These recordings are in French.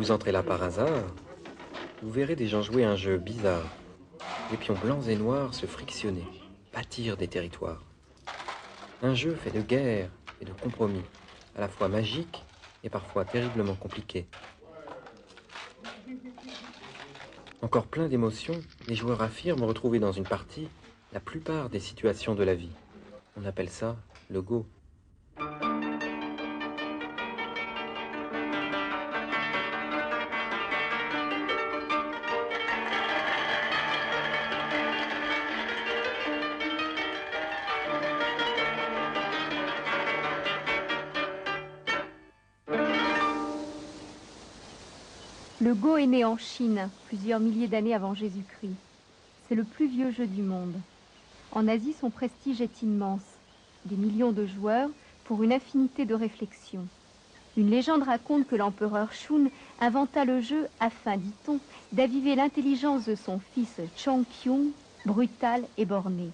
vous entrez là par hasard, vous verrez des gens jouer un jeu bizarre. Les pions blancs et noirs se frictionner, bâtir des territoires. Un jeu fait de guerre et de compromis, à la fois magique et parfois terriblement compliqué. Encore plein d'émotions, les joueurs affirment retrouver dans une partie la plupart des situations de la vie. On appelle ça le Go. Le Go est né en Chine, plusieurs milliers d'années avant Jésus-Christ. C'est le plus vieux jeu du monde. En Asie, son prestige est immense. Des millions de joueurs pour une infinité de réflexions. Une légende raconte que l'empereur Shun inventa le jeu afin, dit-on, d'aviver l'intelligence de son fils Chang Kyung, brutal et borné.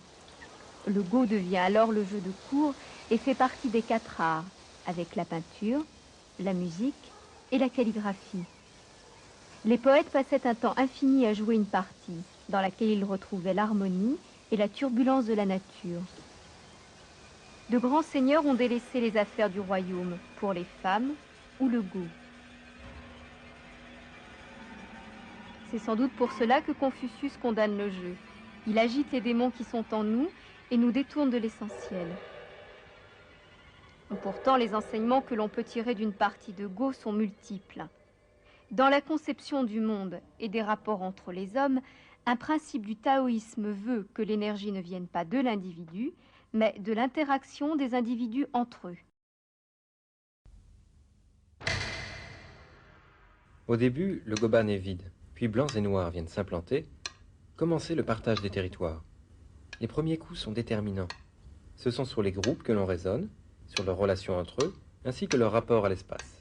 Le Go devient alors le jeu de cour et fait partie des 4 arts, avec la peinture, la musique et la calligraphie. Les poètes passaient un temps infini à jouer une partie, dans laquelle ils retrouvaient l'harmonie et la turbulence de la nature. De grands seigneurs ont délaissé les affaires du royaume pour les femmes ou le Go. C'est sans doute pour cela que Confucius condamne le jeu. Il agite les démons qui sont en nous et nous détourne de l'essentiel. Pourtant, les enseignements que l'on peut tirer d'une partie de Go sont multiples. Dans la conception du monde et des rapports entre les hommes, un principe du taoïsme veut que l'énergie ne vienne pas de l'individu, mais de l'interaction des individus entre eux. Au début, le Goban est vide, puis blancs et noirs viennent s'implanter, commencer le partage des territoires. Les premiers coups sont déterminants. Ce sont sur les groupes que l'on raisonne, sur leurs relations entre eux, ainsi que leur rapport à l'espace.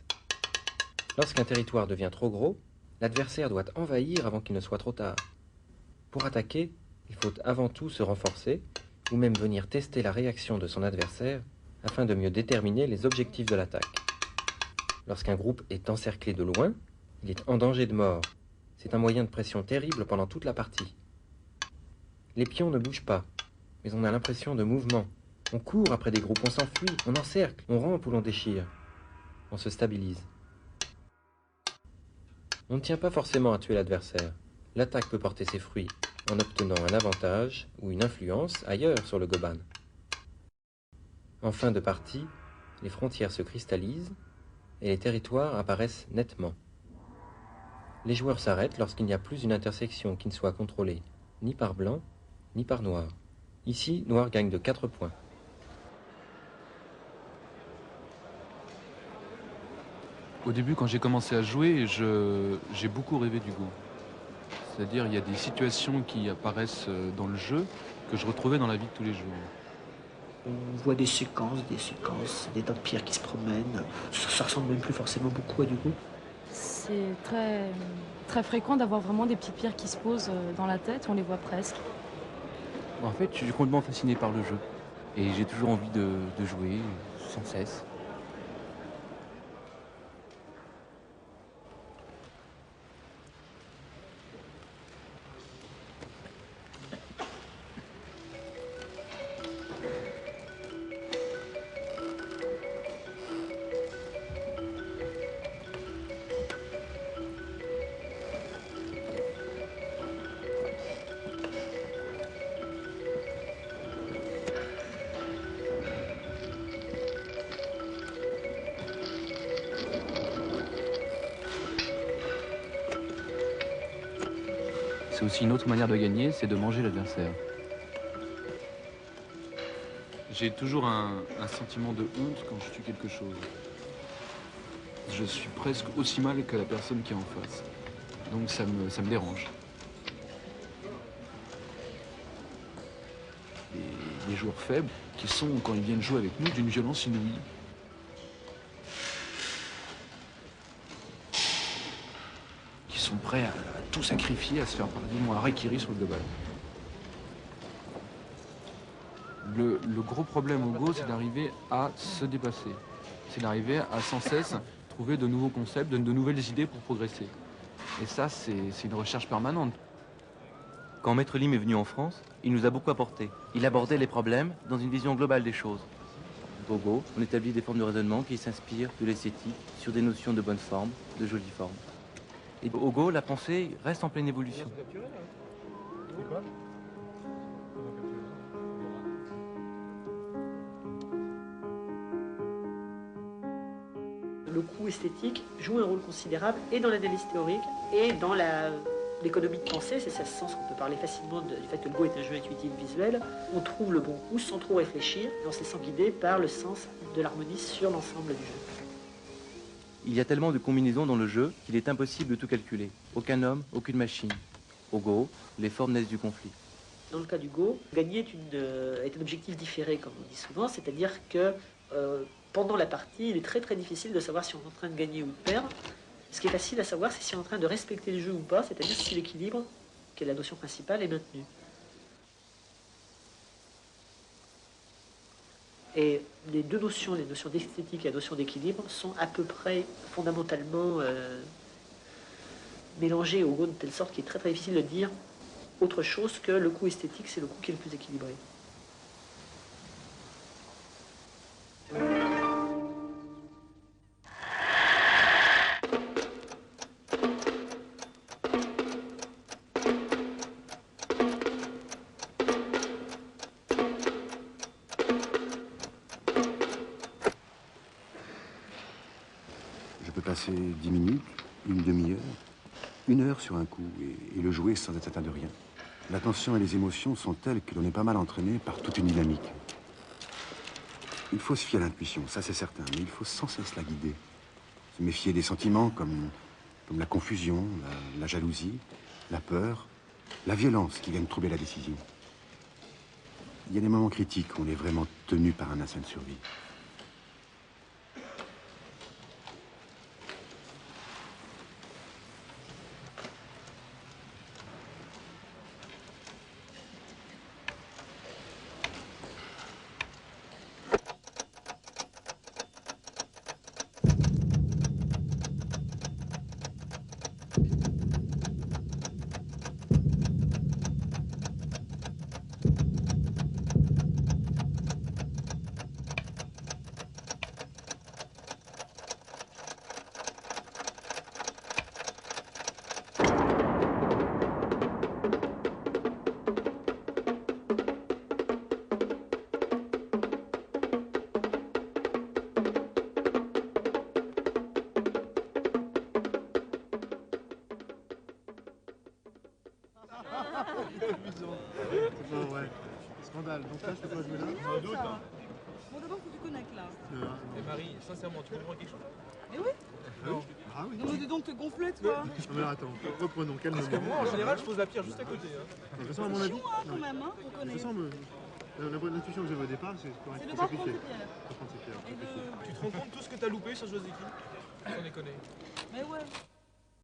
Lorsqu'un territoire devient trop gros, l'adversaire doit envahir avant qu'il ne soit trop tard. Pour attaquer, il faut avant tout se renforcer, ou même venir tester la réaction de son adversaire, afin de mieux déterminer les objectifs de l'attaque. Lorsqu'un groupe est encerclé de loin, il est en danger de mort. C'est un moyen de pression terrible pendant toute la partie. Les pions ne bougent pas, mais on a l'impression de mouvement. On court après des groupes, on s'enfuit, on encercle, on rampe ou l'on déchire. On se stabilise. On ne tient pas forcément à tuer l'adversaire. L'attaque peut porter ses fruits en obtenant un avantage ou une influence ailleurs sur le Goban. En fin de partie, les frontières se cristallisent et les territoires apparaissent nettement. Les joueurs s'arrêtent lorsqu'il n'y a plus une intersection qui ne soit contrôlée ni par blanc ni par noir. Ici, noir gagne de 4 points. Au début, quand j'ai commencé à jouer, j'ai beaucoup rêvé du Go. C'est-à-dire, il y a des situations qui apparaissent dans le jeu que je retrouvais dans la vie de tous les jours. On voit des séquences, des tas de pierres qui se promènent. Ça ressemble même plus forcément beaucoup à du Go. C'est très, très fréquent d'avoir vraiment des petites pierres qui se posent dans la tête, on les voit presque. En fait, je suis complètement fasciné par le jeu. Et j'ai toujours envie de jouer sans cesse. C'est aussi une autre manière de gagner, c'est de manger l'adversaire. J'ai toujours un sentiment de honte quand je tue quelque chose. Je suis presque aussi mal que la personne qui est en face. Donc ça me dérange. Les joueurs faibles, qui sont, quand ils viennent jouer avec nous, d'une violence inouïe. Qui sont prêts à tout sacrifier, à se faire pratiquement un harakiri sur le global. Le gros problème au Go, c'est d'arriver à se dépasser. C'est d'arriver à sans cesse trouver de nouveaux concepts, de nouvelles idées pour progresser. Et ça, c'est une recherche permanente. Quand Maître Lim est venu en France, il nous a beaucoup apporté. Il abordait les problèmes dans une vision globale des choses. Au Go, on établit des formes de raisonnement qui s'inspirent de l'esthétique sur des notions de bonne forme, de jolie forme. Et au Go, la pensée reste en pleine évolution. Le coût esthétique joue un rôle considérable et dans l'analyse théorique et dans l'économie de pensée. C'est ce sens qu'on peut parler facilement du fait que le Go est un jeu intuitif visuel. On trouve le bon coup sans trop réfléchir et en se laissant guider par le sens de l'harmonie sur l'ensemble du jeu. Il y a tellement de combinaisons dans le jeu qu'il est impossible de tout calculer. Aucun homme, aucune machine. Au Go, les formes naissent du conflit. Dans le cas du Go, gagner est un objectif différé, comme on dit souvent, c'est-à-dire que pendant la partie, il est très difficile de savoir si on est en train de gagner ou de perdre. Ce qui est facile à savoir, c'est si on est en train de respecter le jeu ou pas, c'est-à-dire si l'équilibre, qui est la notion principale, est maintenu. Et les deux notions, les notions d'esthétique et la notion d'équilibre, sont à peu près fondamentalement mélangées au Go de telle sorte qu'il est très difficile de dire autre chose que le coup esthétique, c'est le coup qui est le plus équilibré. Je peux passer 10 minutes, une demi-heure, 1 heure sur un coup et le jouer sans être atteint de rien. L'attention et les émotions sont telles que l'on est pas mal entraîné par toute une dynamique. Il faut se fier à l'intuition, ça c'est certain, mais il faut sans cesse la guider. Se méfier des sentiments comme la confusion, la jalousie, la peur, la violence qui viennent troubler la décision. Il y a des moments critiques où on est vraiment tenu par un instinct de survie. Bon, ouais. Scandale. Donc là, je peux pas jouer là. Bon, d'abord, faut que tu connectes là. Et Marie, sincèrement, tu comprends quelque chose? Mais oui. Non. Ah oui. Non, mais dis donc, te gonfler, toi. Non, mais là, attends, reprenons, calmement. Parce que moi, en général, je pose la pierre juste à côté. Hein. De toute façon, à mon avis. Quand même, hein, faut De toute connaître. façon, l'intuition que j'avais au départ, c'est correct. C'est de C'est pas prendre sacrifié. ses pierres. Faut prendre ses pierres. Et de... Tu te rends compte de tout ce que t'as loupé sur Joseki? Sans déconner. Mais ouais.